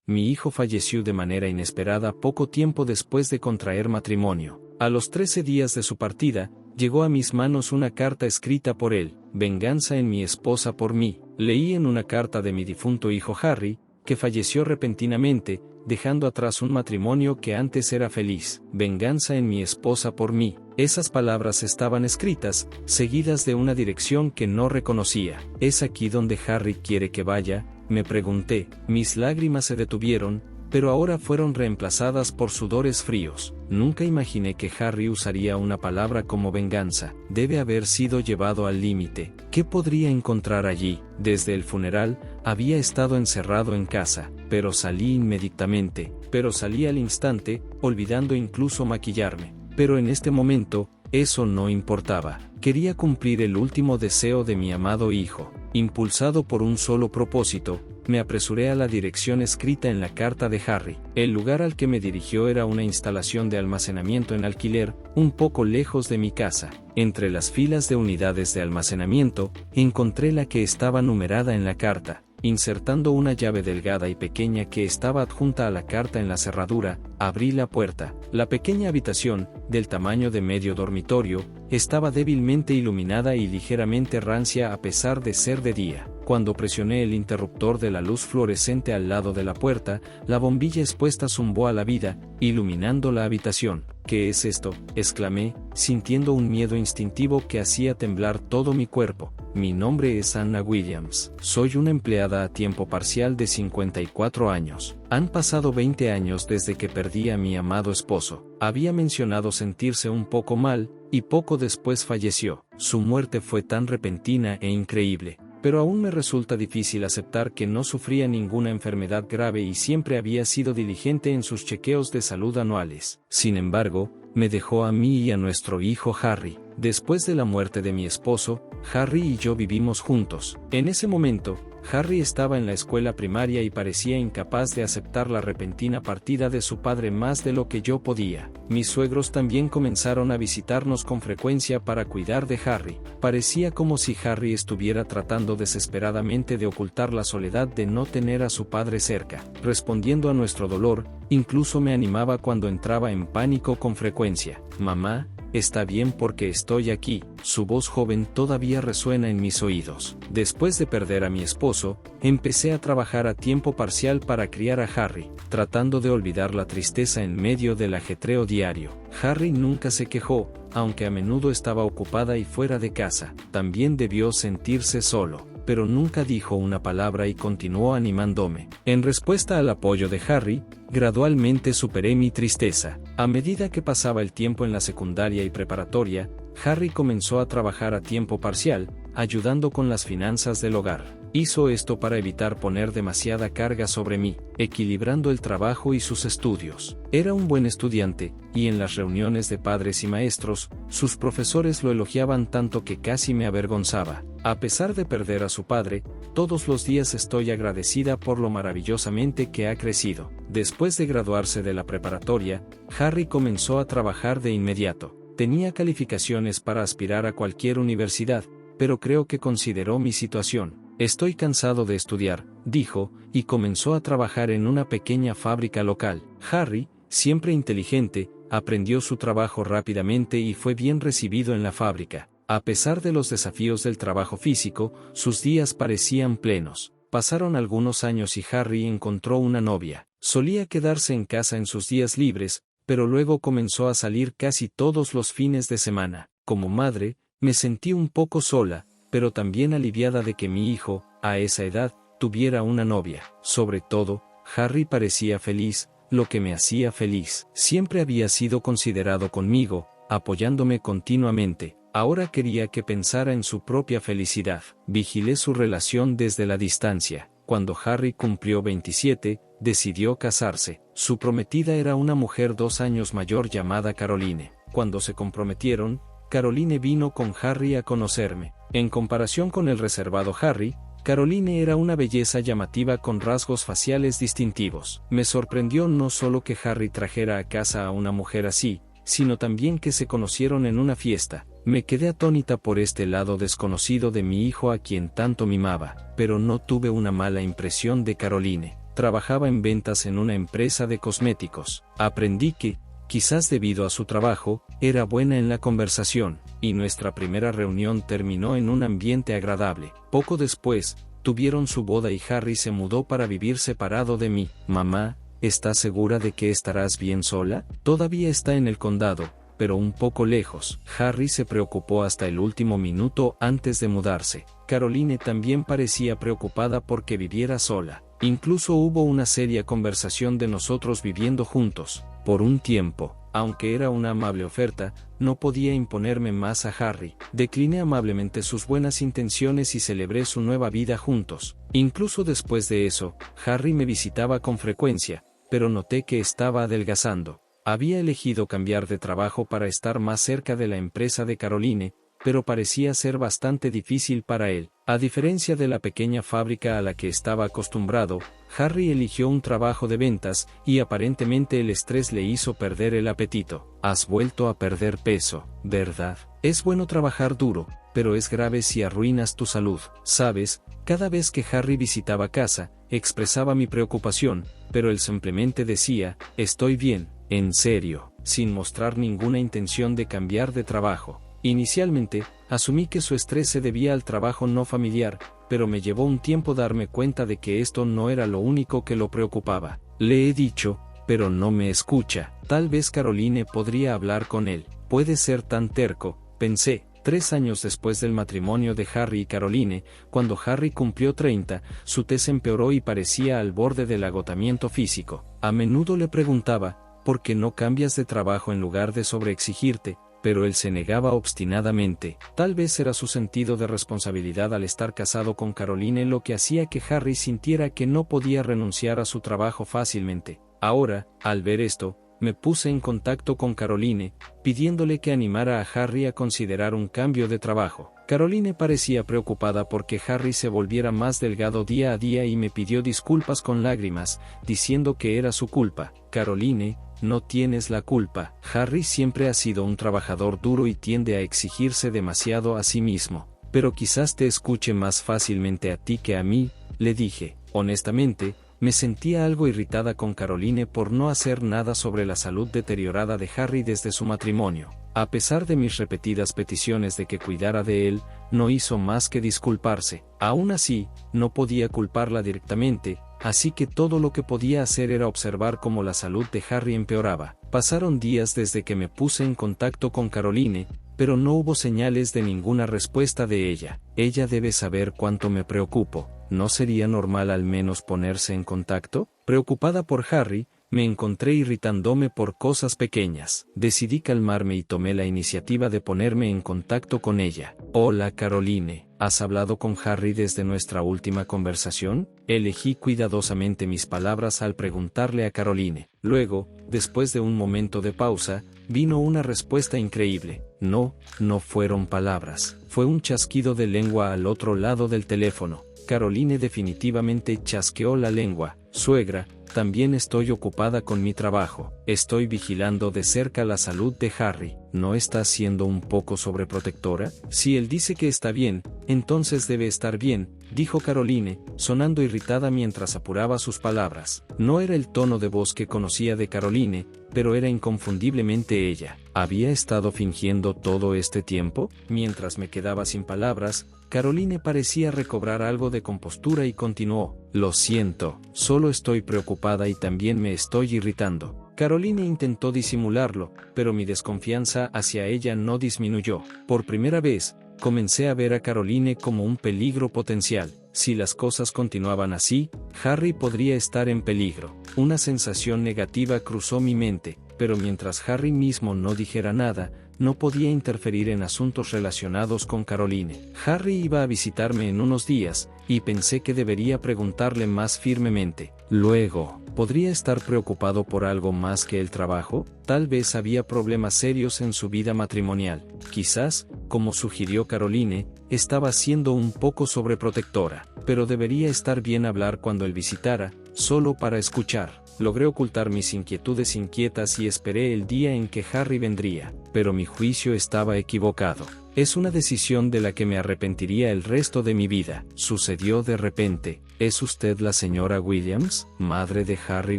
mi hijo falleció de manera inesperada poco tiempo después de contraer matrimonio. A los 13 días de su partida, llegó a mis manos una carta escrita por él, venganza en mi esposa por mí. Leí en una carta de mi difunto hijo Harry, que falleció repentinamente, dejando atrás un matrimonio que antes era feliz. Venganza en mi esposa por mí. Esas palabras estaban escritas, seguidas de una dirección que no reconocía. ¿Es aquí donde Harry quiere que vaya?, me pregunté. Mis lágrimas se detuvieron, pero ahora fueron reemplazadas por sudores fríos. Nunca imaginé que Harry usaría una palabra como venganza. Debe haber sido llevado al límite. ¿Qué podría encontrar allí? Desde el funeral, había estado encerrado en casa, pero salí inmediatamente, pero salí al instante, olvidando incluso maquillarme. Pero en este momento, eso no importaba. Quería cumplir el último deseo de mi amado hijo. Impulsado por un solo propósito, me apresuré a la dirección escrita en la carta de Harry. El lugar al que me dirigió era una instalación de almacenamiento en alquiler, un poco lejos de mi casa. Entre las filas de unidades de almacenamiento, encontré la que estaba numerada en la carta. Insertando una llave delgada y pequeña que estaba adjunta a la carta en la cerradura, abrí la puerta. La pequeña habitación, del tamaño de medio dormitorio, estaba débilmente iluminada y ligeramente rancia a pesar de ser de día. Cuando presioné el interruptor de la luz fluorescente al lado de la puerta, la bombilla expuesta zumbó a la vida, iluminando la habitación. ¿Qué es esto?, exclamé, sintiendo un miedo instintivo que hacía temblar todo mi cuerpo. Mi nombre es Anna Williams. Soy una empleada a tiempo parcial de 54 años. Han pasado 20 años desde que perdí a mi amado esposo. Había mencionado sentirse un poco mal, y poco después falleció. Su muerte fue tan repentina e increíble. Pero aún me resulta difícil aceptar que no sufría ninguna enfermedad grave y siempre había sido diligente en sus chequeos de salud anuales. Sin embargo, me dejó a mí y a nuestro hijo Harry. Después de la muerte de mi esposo, Harry y yo vivimos juntos. En ese momento, Harry estaba en la escuela primaria y parecía incapaz de aceptar la repentina partida de su padre más de lo que yo podía. Mis suegros también comenzaron a visitarnos con frecuencia para cuidar de Harry. Parecía como si Harry estuviera tratando desesperadamente de ocultar la soledad de no tener a su padre cerca. Respondiendo a nuestro dolor, incluso me animaba cuando entraba en pánico con frecuencia. Mamá, está bien porque estoy aquí. Su voz joven todavía resuena en mis oídos. Después de perder a mi esposo, empecé a trabajar a tiempo parcial para criar a Harry, tratando de olvidar la tristeza en medio del ajetreo diario. Harry nunca se quejó, aunque a menudo estaba ocupada y fuera de casa. También debió sentirse solo, pero nunca dijo una palabra y continuó animándome. En respuesta al apoyo de Harry, gradualmente superé mi tristeza. A medida que pasaba el tiempo en la secundaria y preparatoria, Harry comenzó a trabajar a tiempo parcial, ayudando con las finanzas del hogar. Hizo esto para evitar poner demasiada carga sobre mí, equilibrando el trabajo y sus estudios. Era un buen estudiante, y en las reuniones de padres y maestros, sus profesores lo elogiaban tanto que casi me avergonzaba. A pesar de perder a su padre, todos los días estoy agradecida por lo maravillosamente que ha crecido. Después de graduarse de la preparatoria, Harry comenzó a trabajar de inmediato. Tenía calificaciones para aspirar a cualquier universidad, pero creo que consideró mi situación. Estoy cansado de estudiar, dijo, y comenzó a trabajar en una pequeña fábrica local. Harry, siempre inteligente, aprendió su trabajo rápidamente y fue bien recibido en la fábrica. A pesar de los desafíos del trabajo físico, sus días parecían plenos. Pasaron algunos años y Harry encontró una novia. Solía quedarse en casa en sus días libres, pero luego comenzó a salir casi todos los fines de semana. Como madre, me sentí un poco sola, pero también aliviada de que mi hijo, a esa edad, tuviera una novia. Sobre todo, Harry parecía feliz, lo que me hacía feliz. Siempre había sido considerado conmigo, apoyándome continuamente. Ahora quería que pensara en su propia felicidad. Vigilé su relación desde la distancia. Cuando Harry cumplió 27, decidió casarse. Su prometida era una mujer 2 años mayor llamada Caroline. Cuando se comprometieron, Caroline vino con Harry a conocerme. En comparación con el reservado Harry, Caroline era una belleza llamativa con rasgos faciales distintivos. Me sorprendió no solo que Harry trajera a casa a una mujer así, sino también que se conocieron en una fiesta. Me quedé atónita por este lado desconocido de mi hijo a quien tanto mimaba, pero no tuve una mala impresión de Caroline. trabajaba en ventas en una empresa de cosméticos. Aprendí que, quizás debido a su trabajo, era buena en la conversación, y nuestra primera reunión terminó en un ambiente agradable. Poco después, tuvieron su boda y Harry se mudó para vivir separado de mí. Mamá, ¿estás segura de que estarás bien sola? Todavía está en el condado, pero un poco lejos. Harry se preocupó hasta el último minuto antes de mudarse. Caroline también parecía preocupada porque viviera sola. Incluso hubo una seria conversación de nosotros viviendo juntos. Por un tiempo, aunque era una amable oferta, no podía imponerme más a Harry. Decliné amablemente sus buenas intenciones y celebré su nueva vida juntos. Incluso después de eso, Harry me visitaba con frecuencia, pero noté que estaba adelgazando. Había elegido cambiar de trabajo para estar más cerca de la empresa de Caroline, pero parecía ser bastante difícil para él. A diferencia de la pequeña fábrica a la que estaba acostumbrado, Harry eligió un trabajo de ventas, y aparentemente el estrés le hizo perder el apetito. Has vuelto a perder peso, ¿verdad? Es bueno trabajar duro, pero es grave si arruinas tu salud. ¿Sabes? Cada vez que Harry visitaba casa, expresaba mi preocupación, pero él simplemente decía, estoy bien, en serio, sin mostrar ninguna intención de cambiar de trabajo. Inicialmente, asumí que su estrés se debía al trabajo no familiar, pero me llevó un tiempo darme cuenta de que esto no era lo único que lo preocupaba. Le he dicho, pero no me escucha. Tal vez Caroline podría hablar con él. Puede ser tan terco, pensé. 3 años después del matrimonio de Harry y Caroline, cuando Harry cumplió 30, su tez empeoró y parecía al borde del agotamiento físico. A menudo le preguntaba, ¿por qué no cambias de trabajo en lugar de sobreexigirte? Pero él se negaba obstinadamente. Tal vez era su sentido de responsabilidad al estar casado con Caroline lo que hacía que Harry sintiera que no podía renunciar a su trabajo fácilmente. Ahora, al ver esto, me puse en contacto con Caroline, pidiéndole que animara a Harry a considerar un cambio de trabajo. Caroline parecía preocupada porque Harry se volviera más delgado día a día y me pidió disculpas con lágrimas, diciendo que era su culpa. Caroline, no tienes la culpa. Harry siempre ha sido un trabajador duro y tiende a exigirse demasiado a sí mismo. Pero quizás te escuche más fácilmente a ti que a mí, le dije. Honestamente, me sentía algo irritada con Caroline por no hacer nada sobre la salud deteriorada de Harry desde su matrimonio. A pesar de mis repetidas peticiones de que cuidara de él, no hizo más que disculparse. Aún así, no podía culparla directamente, así que todo lo que podía hacer era observar cómo la salud de Harry empeoraba. Pasaron días desde que me puse en contacto con Caroline, pero no hubo señales de ninguna respuesta de ella. Ella debe saber cuánto me preocupo. ¿No sería normal al menos ponerse en contacto? Preocupada por Harry, me encontré irritándome por cosas pequeñas. Decidí calmarme y tomé la iniciativa de ponerme en contacto con ella. Hola Caroline, ¿has hablado con Harry desde nuestra última conversación? Elegí cuidadosamente mis palabras al preguntarle a Caroline. Luego, después de un momento de pausa, vino una respuesta increíble. No, no fueron palabras. Fue un chasquido de lengua al otro lado del teléfono. Caroline definitivamente chasqueó la lengua. Suegra, también estoy ocupada con mi trabajo. Estoy vigilando de cerca la salud de Harry. ¿No estás siendo un poco sobreprotectora? Si él dice que está bien, entonces debe estar bien, dijo Caroline, sonando irritada mientras apuraba sus palabras. No era el tono de voz que conocía de Caroline, pero era inconfundiblemente ella. ¿Había estado fingiendo todo este tiempo? Mientras me quedaba sin palabras, Caroline parecía recobrar algo de compostura y continuó. Lo siento, solo estoy preocupada y también me estoy irritando. Caroline intentó disimularlo, pero mi desconfianza hacia ella no disminuyó. Por primera vez, comencé a ver a Caroline como un peligro potencial. Si las cosas continuaban así, Harry podría estar en peligro. Una sensación negativa cruzó mi mente, pero mientras Harry mismo no dijera nada, no podía interferir en asuntos relacionados con Caroline. Harry iba a visitarme en unos días, y pensé que debería preguntarle más firmemente. Luego, ¿podría estar preocupado por algo más que el trabajo? Tal vez había problemas serios en su vida matrimonial. Quizás, como sugirió Caroline, estaba siendo un poco sobreprotectora. Pero debería estar bien hablar cuando él visitara, solo para escuchar. Logré ocultar mis inquietudes inquietas y esperé el día en que Harry vendría, pero mi juicio estaba equivocado. Es una decisión de la que me arrepentiría el resto de mi vida. Sucedió de repente. ¿Es usted la señora Williams, madre de Harry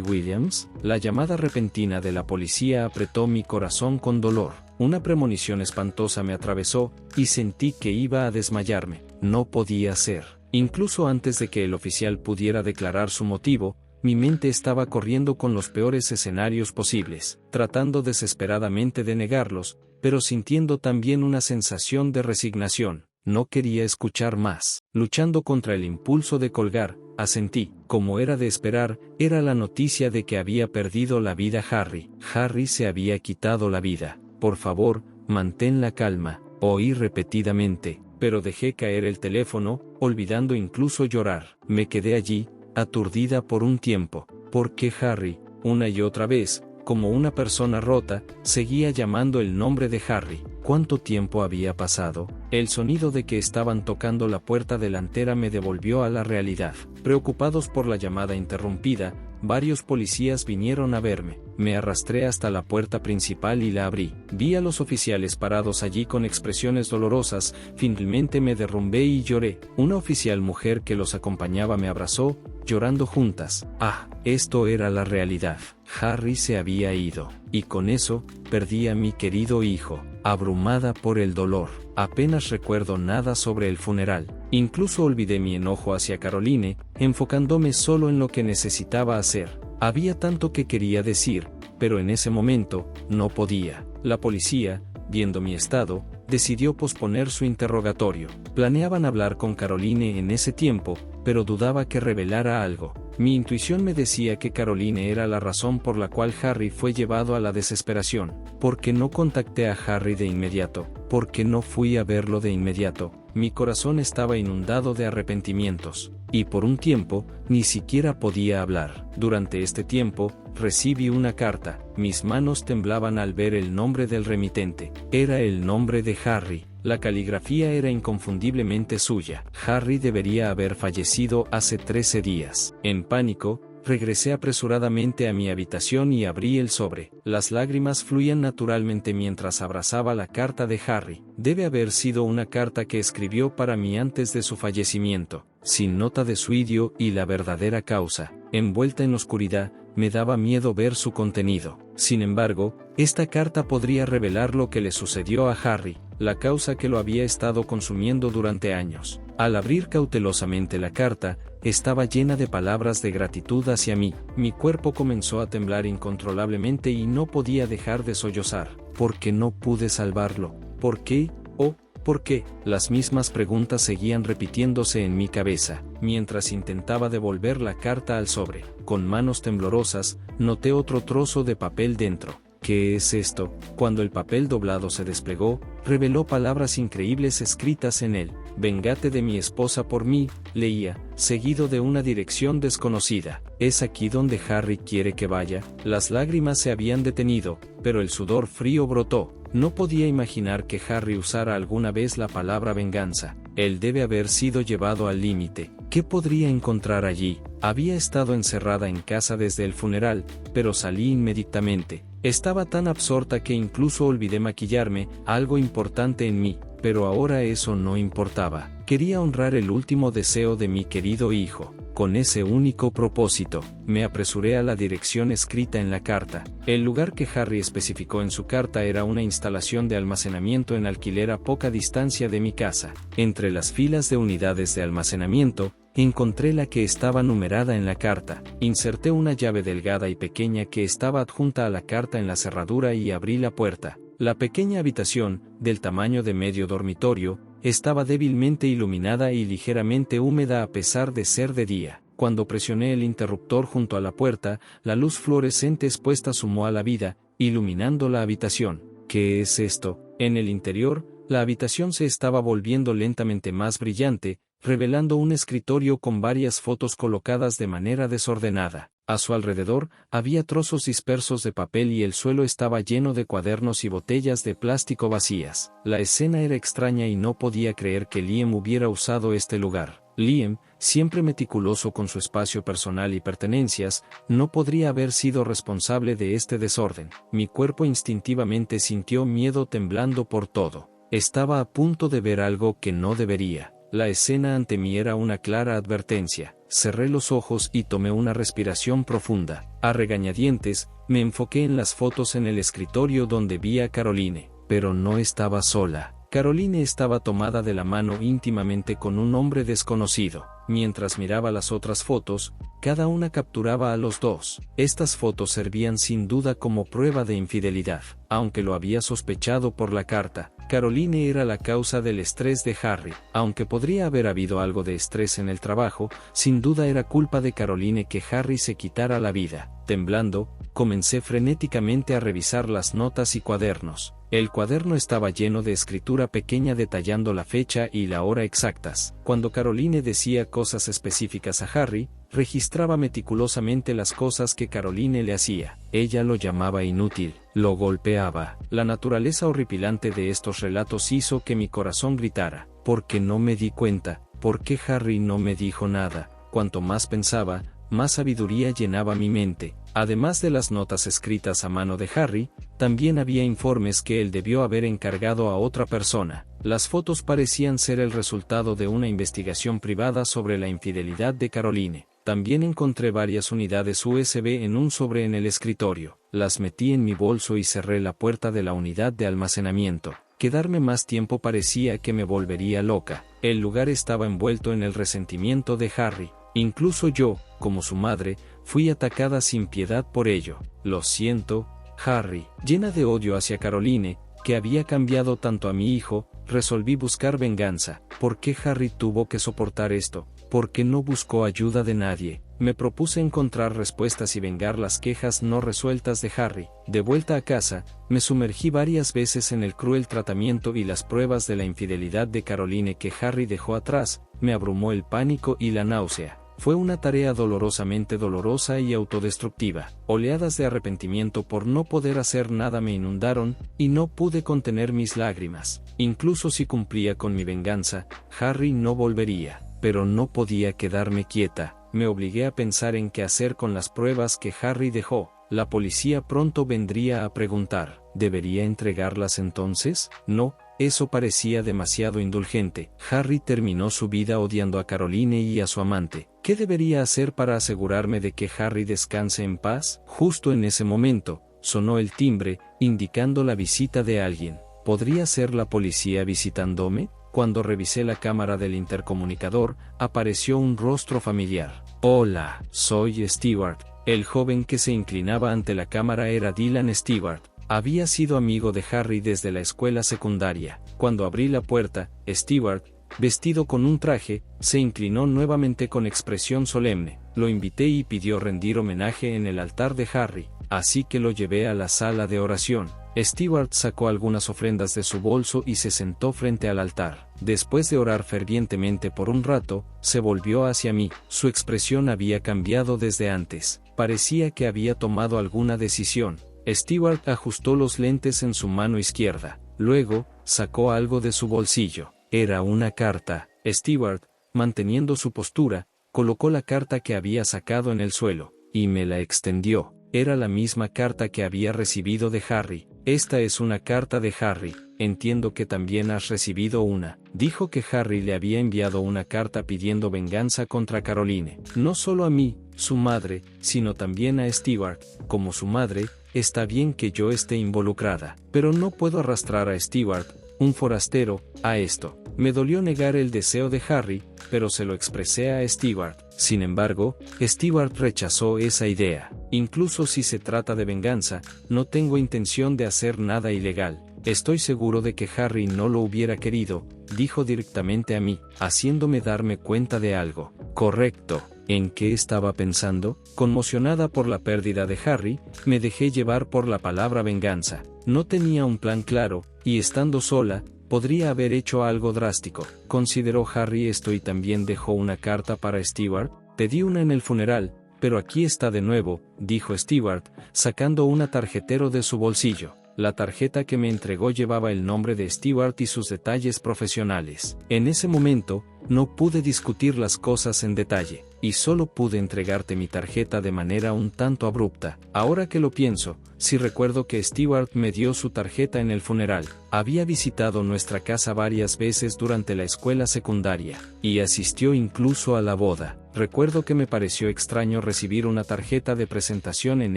Williams? La llamada repentina de la policía apretó mi corazón con dolor. Una premonición espantosa me atravesó, y sentí que iba a desmayarme. No podía ser. Incluso antes de que el oficial pudiera declarar su motivo, mi mente estaba corriendo con los peores escenarios posibles, tratando desesperadamente de negarlos, pero sintiendo también una sensación de resignación. No quería escuchar más. Luchando contra el impulso de colgar, asentí. Como era de esperar, era la noticia de que había perdido la vida Harry. Harry se había quitado la vida. Por favor, mantén la calma, oí repetidamente, pero dejé caer el teléfono, olvidando incluso llorar. Me quedé allí, aturdida por un tiempo, porque Harry, una y otra vez, como una persona rota, seguía llamando el nombre de Harry. ¿Cuánto tiempo había pasado? El sonido de que estaban tocando la puerta delantera me devolvió a la realidad. Preocupados por la llamada interrumpida, varios policías vinieron a verme. Me arrastré hasta la puerta principal y la abrí. Vi a los oficiales parados allí con expresiones dolorosas. Finalmente me derrumbé y lloré. Una oficial mujer que los acompañaba me abrazó, llorando juntas. Ah, esto era la realidad. Harry se había ido, y con eso, perdí a mi querido hijo. Abrumada por el dolor, apenas recuerdo nada sobre el funeral. Incluso olvidé mi enojo hacia Caroline, enfocándome solo en lo que necesitaba hacer. Había tanto que quería decir, pero en ese momento, no podía. La policía, viendo mi estado, decidió posponer su interrogatorio. Planeaban hablar con Caroline en ese tiempo, pero dudaba que revelara algo. Mi intuición me decía que Caroline era la razón por la cual Harry fue llevado a la desesperación. ¿Por qué no contacté a Harry de inmediato? ¿Por qué no fui a verlo de inmediato? Mi corazón estaba inundado de arrepentimientos, y por un tiempo, ni siquiera podía hablar. Durante este tiempo, recibí una carta. Mis manos temblaban al ver el nombre del remitente. Era el nombre de Harry. La caligrafía era inconfundiblemente suya. Harry debería haber fallecido hace 13 días. En pánico, regresé apresuradamente a mi habitación y abrí el sobre. Las lágrimas fluían naturalmente mientras abrazaba la carta de Harry. Debe haber sido una carta que escribió para mí antes de su fallecimiento, sin nota de suicidio y la verdadera causa. Envuelta en oscuridad, me daba miedo ver su contenido. Sin embargo, esta carta podría revelar lo que le sucedió a Harry, la causa que lo había estado consumiendo durante años. Al abrir cautelosamente la carta, estaba llena de palabras de gratitud hacia mí. Mi cuerpo comenzó a temblar incontrolablemente y no podía dejar de sollozar. ¿Por qué no pude salvarlo? ¿Por qué? Oh, ¿por qué? Las mismas preguntas seguían repitiéndose en mi cabeza, mientras intentaba devolver la carta al sobre. Con manos temblorosas, noté otro trozo de papel dentro. ¿Qué es esto? Cuando el papel doblado se desplegó, reveló palabras increíbles escritas en él. Véngate de mi esposa por mí, leía, seguido de una dirección desconocida. ¿Es aquí donde Harry quiere que vaya? Las lágrimas se habían detenido, pero el sudor frío brotó. No podía imaginar que Harry usara alguna vez la palabra venganza. Él debe haber sido llevado al límite. ¿Qué podría encontrar allí? Había estado encerrada en casa desde el funeral, pero salí inmediatamente. Estaba tan absorta que incluso olvidé maquillarme, algo importante en mí, pero ahora eso no importaba. Quería honrar el último deseo de mi querido hijo. Con ese único propósito, me apresuré a la dirección escrita en la carta. El lugar que Harry especificó en su carta era una instalación de almacenamiento en alquiler a poca distancia de mi casa. Entre las filas de unidades de almacenamiento, encontré la que estaba numerada en la carta. Inserté una llave delgada y pequeña que estaba adjunta a la carta en la cerradura y abrí la puerta. La pequeña habitación, del tamaño de medio dormitorio, estaba débilmente iluminada y ligeramente húmeda a pesar de ser de día. Cuando presioné el interruptor junto a la puerta, la luz fluorescente expuesta sumó a la vida, iluminando la habitación. ¿Qué es esto? En el interior, la habitación se estaba volviendo lentamente más brillante, revelando un escritorio con varias fotos colocadas de manera desordenada. A su alrededor, había trozos dispersos de papel y el suelo estaba lleno de cuadernos y botellas de plástico vacías. La escena era extraña y no podía creer que Liam hubiera usado este lugar. Liam, siempre meticuloso con su espacio personal y pertenencias, no podría haber sido responsable de este desorden. Mi cuerpo instintivamente sintió miedo temblando por todo. Estaba a punto de ver algo que no debería. La escena ante mí era una clara advertencia. Cerré los ojos y tomé una respiración profunda. A regañadientes, me enfoqué en las fotos en el escritorio donde vi a Caroline, pero no estaba sola. Caroline estaba tomada de la mano íntimamente con un hombre desconocido. Mientras miraba las otras fotos, cada una capturaba a los dos. Estas fotos servían sin duda como prueba de infidelidad. Aunque lo había sospechado por la carta, Caroline era la causa del estrés de Harry. Aunque podría haber habido algo de estrés en el trabajo, sin duda era culpa de Caroline que Harry se quitara la vida. Temblando, comencé frenéticamente a revisar las notas y cuadernos. El cuaderno estaba lleno de escritura pequeña detallando la fecha y la hora exactas. Cuando Caroline decía cosas específicas a Harry, registraba meticulosamente las cosas que Caroline le hacía. Ella lo llamaba inútil, lo golpeaba. La naturaleza horripilante de estos relatos hizo que mi corazón gritara. ¿Por qué no me di cuenta? ¿Por qué Harry no me dijo nada? Cuanto más pensaba, más sabiduría llenaba mi mente. Además de las notas escritas a mano de Harry, también había informes que él debió haber encargado a otra persona. Las fotos parecían ser el resultado de una investigación privada sobre la infidelidad de Caroline. También encontré varias unidades USB en un sobre en el escritorio. Las metí en mi bolso y cerré la puerta de la unidad de almacenamiento. Quedarme más tiempo parecía que me volvería loca. El lugar estaba envuelto en el resentimiento de Harry. Incluso yo, como su madre, fui atacada sin piedad por ello. Lo siento, Harry. Llena de odio hacia Caroline, que había cambiado tanto a mi hijo, resolví buscar venganza. ¿Por qué Harry tuvo que soportar esto? ¿Por qué no buscó ayuda de nadie? Me propuse encontrar respuestas y vengar las quejas no resueltas de Harry. De vuelta a casa, me sumergí varias veces en el cruel tratamiento y las pruebas de la infidelidad de Caroline que Harry dejó atrás. Me abrumó el pánico y la náusea. Fue una tarea dolorosamente dolorosa y autodestructiva. Oleadas de arrepentimiento por no poder hacer nada me inundaron, y no pude contener mis lágrimas. Incluso si cumplía con mi venganza, Harry no volvería. Pero no podía quedarme quieta. Me obligué a pensar en qué hacer con las pruebas que Harry dejó. La policía pronto vendría a preguntar, ¿debería entregarlas entonces? No. Eso parecía demasiado indulgente. Harry terminó su vida odiando a Caroline y a su amante. ¿Qué debería hacer para asegurarme de que Harry descanse en paz? Justo en ese momento, sonó el timbre, indicando la visita de alguien. ¿Podría ser la policía visitándome? Cuando revisé la cámara del intercomunicador, apareció un rostro familiar. Hola, soy Stewart. El joven que se inclinaba ante la cámara era Dylan Stewart. Había sido amigo de Harry desde la escuela secundaria. Cuando abrí la puerta, Stewart, vestido con un traje, se inclinó nuevamente con expresión solemne. Lo invité y pidió rendir homenaje en el altar de Harry, así que lo llevé a la sala de oración. Stewart sacó algunas ofrendas de su bolso y se sentó frente al altar. Después de orar fervientemente por un rato, se volvió hacia mí. Su expresión había cambiado desde antes. Parecía que había tomado alguna decisión. Stewart ajustó los lentes en su mano izquierda. Luego, sacó algo de su bolsillo. Era una carta. Stewart, manteniendo su postura, colocó la carta que había sacado en el suelo, y me la extendió. Era la misma carta que había recibido de Harry. Esta es una carta de Harry. Entiendo que también has recibido una. Dijo que Harry le había enviado una carta pidiendo venganza contra Caroline. No solo a mí, su madre, sino también a Stewart. Como su madre, está bien que yo esté involucrada, pero no puedo arrastrar a Stewart, un forastero, a esto. Me dolió negar el deseo de Harry, pero se lo expresé a Stewart. Sin embargo, Stewart rechazó esa idea. Incluso si se trata de venganza, no tengo intención de hacer nada ilegal. Estoy seguro de que Harry no lo hubiera querido, dijo directamente a mí, haciéndome darme cuenta de algo. Correcto. ¿En qué estaba pensando? Conmocionada por la pérdida de Harry, me dejé llevar por la palabra venganza. No tenía un plan claro, y estando sola, podría haber hecho algo drástico. Consideró Harry esto y también dejó una carta para Stewart. Te di una en el funeral, pero aquí está de nuevo, dijo Stewart, sacando una tarjetero de su bolsillo. La tarjeta que me entregó llevaba el nombre de Stewart y sus detalles profesionales. En ese momento, no pude discutir las cosas en detalle. y solo pude entregarte mi tarjeta de manera un tanto abrupta. Ahora que lo pienso, sí recuerdo que Stewart me dio su tarjeta en el funeral. Había visitado nuestra casa varias veces durante la escuela secundaria, y asistió incluso a la boda. Recuerdo que me pareció extraño recibir una tarjeta de presentación en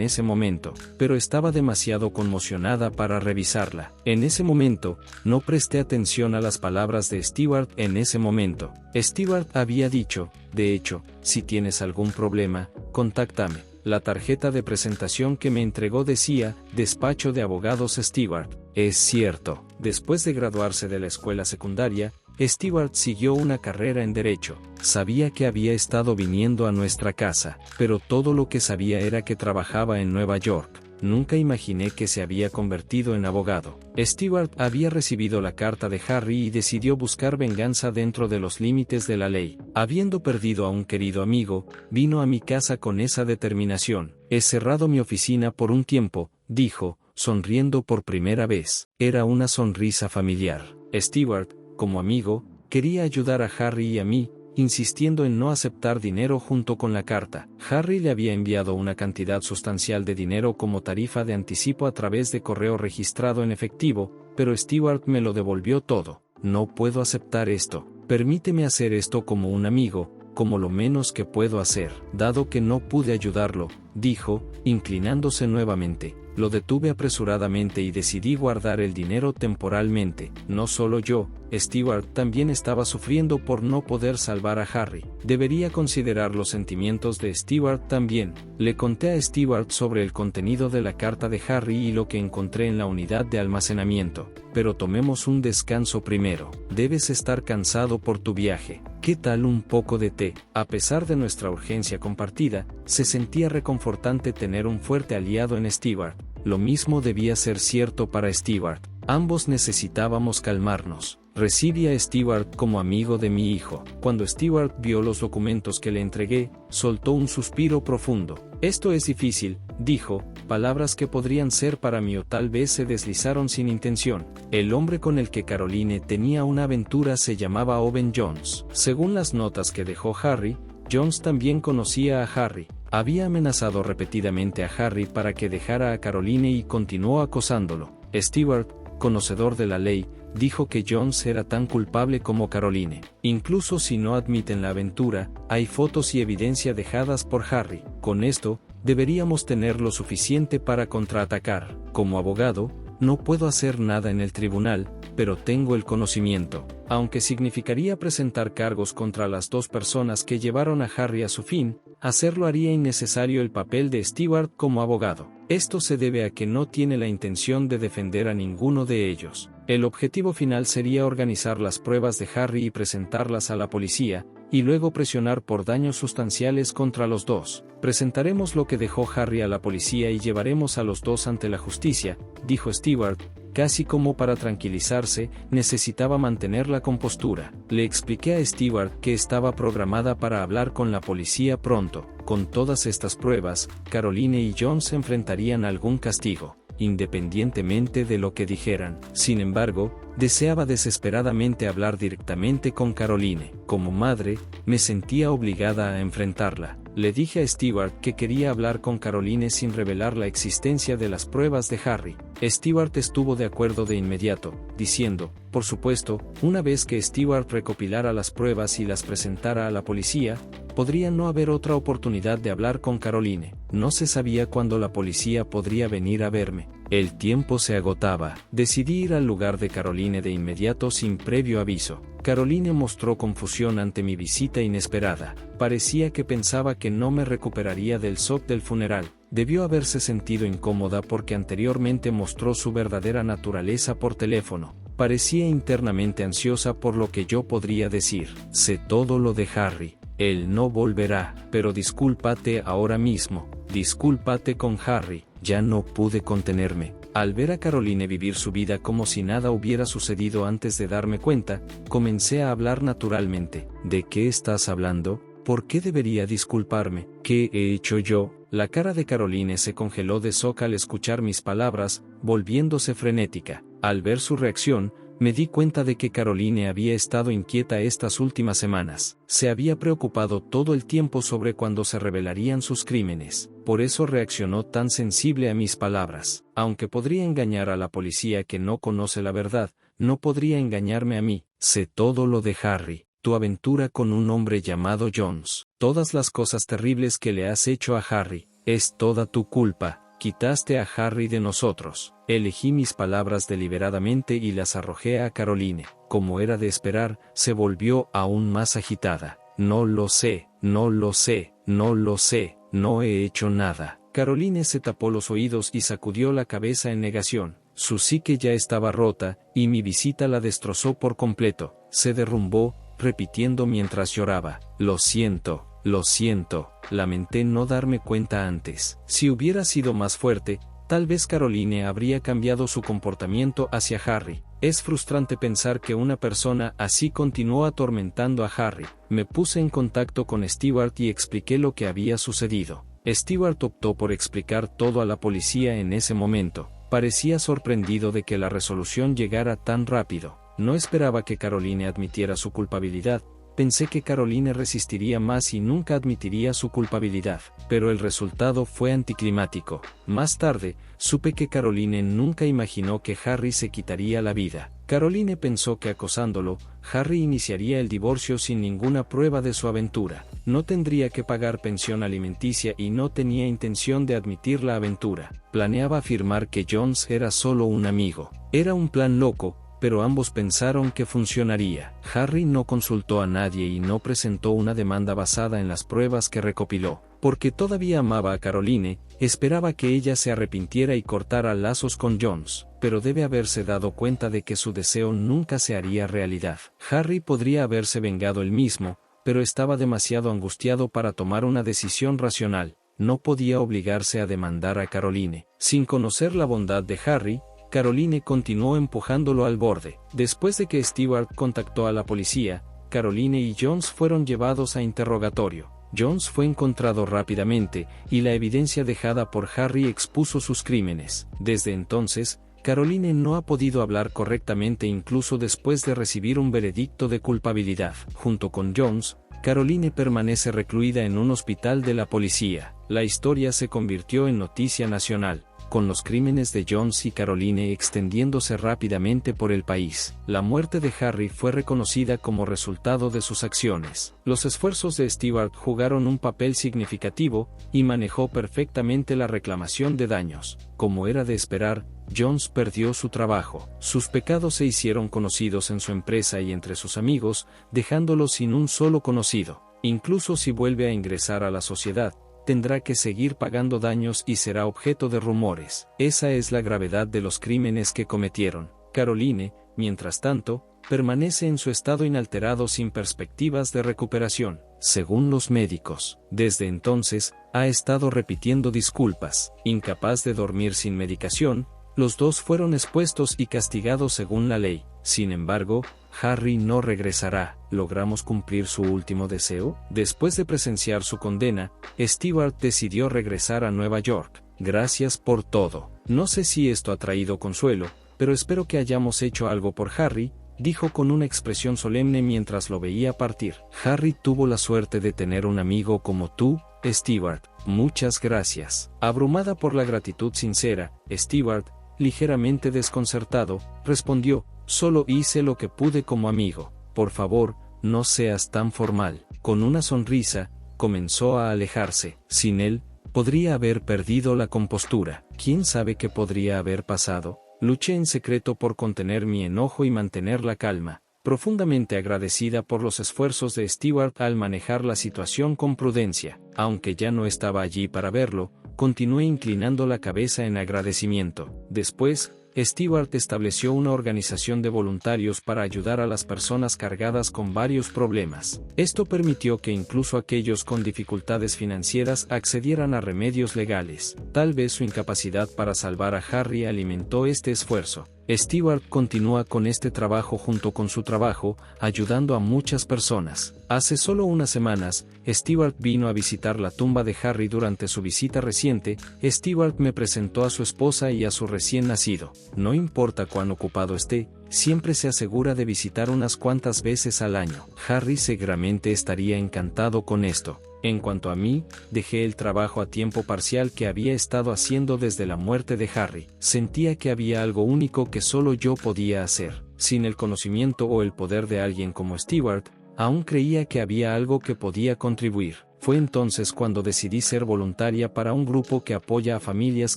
ese momento, pero estaba demasiado conmocionada para revisarla. En ese momento, no presté atención a las palabras de Stewart en ese momento. Stewart había dicho, de hecho, si tienes algún problema, contáctame. La tarjeta de presentación que me entregó decía, Despacho de Abogados Stewart. Es cierto, después de graduarse de la escuela secundaria, Stewart siguió una carrera en Derecho. Sabía que había estado viniendo a nuestra casa, pero todo lo que sabía era que trabajaba en Nueva York. Nunca imaginé que se había convertido en abogado. Stewart había recibido la carta de Harry y decidió buscar venganza dentro de los límites de la ley. Habiendo perdido a un querido amigo, vino a mi casa con esa determinación. He cerrado mi oficina por un tiempo, dijo, sonriendo por primera vez. Era una sonrisa familiar. Stewart, como amigo, quería ayudar a Harry y a mí, insistiendo en no aceptar dinero junto con la carta. Harry le había enviado una cantidad sustancial de dinero como tarifa de anticipo a través de correo registrado en efectivo, pero Stewart me lo devolvió todo. No puedo aceptar esto. Permíteme hacer esto como un amigo, como lo menos que puedo hacer. Dado que no pude ayudarlo, dijo, inclinándose nuevamente. Lo detuve apresuradamente y decidí guardar el dinero temporalmente. No solo yo, Stewart también estaba sufriendo por no poder salvar a Harry. Debería considerar los sentimientos de Stewart también. Le conté a Stewart sobre el contenido de la carta de Harry y lo que encontré en la unidad de almacenamiento. Pero tomemos un descanso primero. Debes estar cansado por tu viaje. ¿Qué tal un poco de té? A pesar de nuestra urgencia compartida, se sentía reconfortante tener un fuerte aliado en Stewart. Lo mismo debía ser cierto para Stewart. Ambos necesitábamos calmarnos. Recibí a Stewart como amigo de mi hijo. Cuando Stewart vio los documentos que le entregué, soltó un suspiro profundo. Esto es difícil, dijo, palabras que podrían ser para mí o tal vez se deslizaron sin intención. El hombre con el que Caroline tenía una aventura se llamaba Owen Jones. Según las notas que dejó Harry, Jones también conocía a Harry. Había amenazado repetidamente a Harry para que dejara a Caroline y continuó acosándolo. Stewart, conocedor de la ley, dijo que Jones era tan culpable como Caroline. Incluso si no admiten la aventura, hay fotos y evidencia dejadas por Harry. Con esto, deberíamos tener lo suficiente para contraatacar. Como abogado, no puedo hacer nada en el tribunal, pero tengo el conocimiento. Aunque significaría presentar cargos contra las dos personas que llevaron a Harry a su fin, hacerlo haría innecesario el papel de Stewart como abogado. Esto se debe a que no tiene la intención de defender a ninguno de ellos. El objetivo final sería organizar las pruebas de Harry y presentarlas a la policía, y luego presionar por daños sustanciales contra los dos. Presentaremos lo que dejó Harry a la policía y llevaremos a los dos ante la justicia, dijo Stewart. Casi como para tranquilizarse, necesitaba mantener la compostura. Le expliqué a Stewart que estaba programada para hablar con la policía pronto. Con todas estas pruebas, Caroline y John se enfrentarían a algún castigo, independientemente de lo que dijeran. Sin embargo, deseaba desesperadamente hablar directamente con Caroline. Como madre, me sentía obligada a enfrentarla. Le dije a Stewart que quería hablar con Caroline sin revelar la existencia de las pruebas de Harry. Stewart estuvo de acuerdo de inmediato, diciendo, por supuesto, una vez que Stewart recopilara las pruebas y las presentara a la policía, podría no haber otra oportunidad de hablar con Caroline. No se sabía cuándo la policía podría venir a verme. El tiempo se agotaba. Decidí ir al lugar de Caroline de inmediato sin previo aviso. Caroline mostró confusión ante mi visita inesperada. Parecía que pensaba que no me recuperaría del shock del funeral. Debió haberse sentido incómoda porque anteriormente mostró su verdadera naturaleza por teléfono. Parecía internamente ansiosa por lo que yo podría decir. Sé todo lo de Harry. Él no volverá, pero discúlpate ahora mismo. Discúlpate con Harry. Ya no pude contenerme. Al ver a Caroline vivir su vida como si nada hubiera sucedido antes de darme cuenta, comencé a hablar naturalmente. ¿De qué estás hablando? ¿Por qué debería disculparme? ¿Qué he hecho yo? La cara de Caroline se congeló de shock al escuchar mis palabras, volviéndose frenética. Al ver su reacción, me di cuenta de que Caroline había estado inquieta estas últimas semanas. Se había preocupado todo el tiempo sobre cuándo se revelarían sus crímenes. Por eso reaccionó tan sensible a mis palabras. Aunque podría engañar a la policía que no conoce la verdad, no podría engañarme a mí. Sé todo lo de Harry, tu aventura con un hombre llamado Jones, todas las cosas terribles que le has hecho a Harry. Es toda tu culpa. Quitaste a Harry de nosotros. Elegí mis palabras deliberadamente y las arrojé a Caroline. Como era de esperar, se volvió aún más agitada. No lo sé, no lo sé, no lo sé, no he hecho nada. Caroline se tapó los oídos y sacudió la cabeza en negación. Su psique ya estaba rota, y mi visita la destrozó por completo. Se derrumbó, repitiendo mientras lloraba. Lo siento. Lo siento, lamenté no darme cuenta antes. Si hubiera sido más fuerte, tal vez Caroline habría cambiado su comportamiento hacia Harry. Es frustrante pensar que una persona así continuó atormentando a Harry. Me puse en contacto con Stewart y expliqué lo que había sucedido. Stewart optó por explicar todo a la policía en ese momento. Parecía sorprendido de que la resolución llegara tan rápido. No esperaba que Caroline admitiera su culpabilidad. Pensé que Caroline resistiría más y nunca admitiría su culpabilidad, pero el resultado fue anticlimático. Más tarde, supe que Caroline nunca imaginó que Harry se quitaría la vida. Caroline pensó que acosándolo, Harry iniciaría el divorcio sin ninguna prueba de su aventura. No tendría que pagar pensión alimenticia y no tenía intención de admitir la aventura. Planeaba afirmar que Jones era solo un amigo. Era un plan loco, pero ambos pensaron que funcionaría. Harry no consultó a nadie y no presentó una demanda basada en las pruebas que recopiló. Porque todavía amaba a Caroline, esperaba que ella se arrepintiera y cortara lazos con Jones, pero debe haberse dado cuenta de que su deseo nunca se haría realidad. Harry podría haberse vengado él mismo, pero estaba demasiado angustiado para tomar una decisión racional. No podía obligarse a demandar a Caroline. Sin conocer la bondad de Harry, Caroline continuó empujándolo al borde. Después de que Stewart contactó a la policía, Caroline y Jones fueron llevados a interrogatorio. Jones fue encontrado rápidamente, y la evidencia dejada por Harry expuso sus crímenes. Desde entonces, Caroline no ha podido hablar correctamente incluso después de recibir un veredicto de culpabilidad. Junto con Jones, Caroline permanece recluida en un hospital de la policía. La historia se convirtió en noticia nacional, con los crímenes de Jones y Caroline extendiéndose rápidamente por el país. La muerte de Harry fue reconocida como resultado de sus acciones. Los esfuerzos de Stewart jugaron un papel significativo, y manejó perfectamente la reclamación de daños. Como era de esperar, Jones perdió su trabajo. Sus pecados se hicieron conocidos en su empresa y entre sus amigos, dejándolo sin un solo conocido. Incluso si vuelve a ingresar a la sociedad, tendrá que seguir pagando daños y será objeto de rumores. Esa es la gravedad de los crímenes que cometieron. Caroline, mientras tanto, permanece en su estado inalterado sin perspectivas de recuperación. Según los médicos, desde entonces, ha estado repitiendo disculpas. Incapaz de dormir sin medicación, los dos fueron expuestos y castigados según la ley. Sin embargo, Harry no regresará. ¿Logramos cumplir su último deseo? Después de presenciar su condena, Stewart decidió regresar a Nueva York. Gracias por todo. No sé si esto ha traído consuelo, pero espero que hayamos hecho algo por Harry, dijo con una expresión solemne mientras lo veía partir. Harry tuvo la suerte de tener un amigo como tú, Stewart. Muchas gracias. Abrumada por la gratitud sincera, Stewart, ligeramente desconcertado, respondió: solo hice lo que pude como amigo. Por favor, no seas tan formal. Con una sonrisa, comenzó a alejarse. Sin él, podría haber perdido la compostura. ¿Quién sabe qué podría haber pasado? Luché en secreto por contener mi enojo y mantener la calma, profundamente agradecida por los esfuerzos de Stewart al manejar la situación con prudencia. Aunque ya no estaba allí para verlo, continué inclinando la cabeza en agradecimiento. Después, Stewart estableció una organización de voluntarios para ayudar a las personas cargadas con varios problemas. Esto permitió que incluso aquellos con dificultades financieras accedieran a remedios legales. Tal vez su incapacidad para salvar a Harry alimentó este esfuerzo. Stewart continúa con este trabajo junto con su trabajo, ayudando a muchas personas. Hace solo unas semanas, Stewart vino a visitar la tumba de Harry durante su visita reciente. Stewart me presentó a su esposa y a su recién nacido. No importa cuán ocupado esté, siempre se asegura de visitar unas cuantas veces al año. Harry seguramente estaría encantado con esto. En cuanto a mí, dejé el trabajo a tiempo parcial que había estado haciendo desde la muerte de Harry. Sentía que había algo único que solo yo podía hacer. Sin el conocimiento o el poder de alguien como Stewart, aún creía que había algo que podía contribuir. Fue entonces cuando decidí ser voluntaria para un grupo que apoya a familias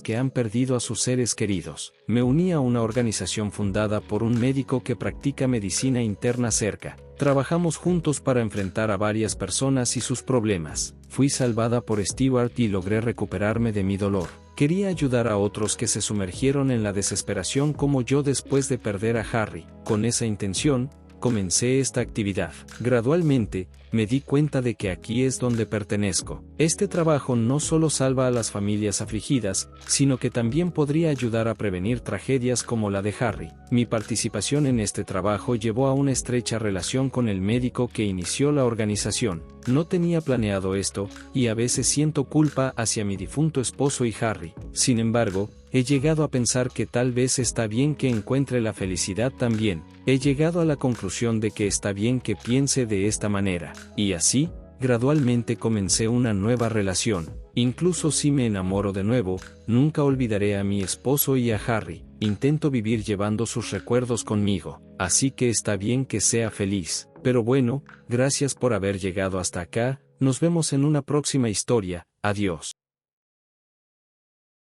que han perdido a sus seres queridos. Me uní a una organización fundada por un médico que practica medicina interna cerca. Trabajamos juntos para enfrentar a varias personas y sus problemas. Fui salvada por Stewart y logré recuperarme de mi dolor. Quería ayudar a otros que se sumergieron en la desesperación como yo después de perder a Harry. Con esa intención, comencé esta actividad. Gradualmente, me di cuenta de que aquí es donde pertenezco. Este trabajo no solo salva a las familias afligidas, sino que también podría ayudar a prevenir tragedias como la de Harry. Mi participación en este trabajo llevó a una estrecha relación con el médico que inició la organización. No tenía planeado esto, y a veces siento culpa hacia mi difunto esposo y Harry. Sin embargo, he llegado a pensar que tal vez está bien que encuentre la felicidad también. He llegado a la conclusión de que está bien que piense de esta manera. Y así, gradualmente comencé una nueva relación. Incluso si me enamoro de nuevo, nunca olvidaré a mi esposo y a Harry. Intento vivir llevando sus recuerdos conmigo. Así que está bien que sea feliz. Pero bueno, gracias por haber llegado hasta acá. Nos vemos en una próxima historia. Adiós.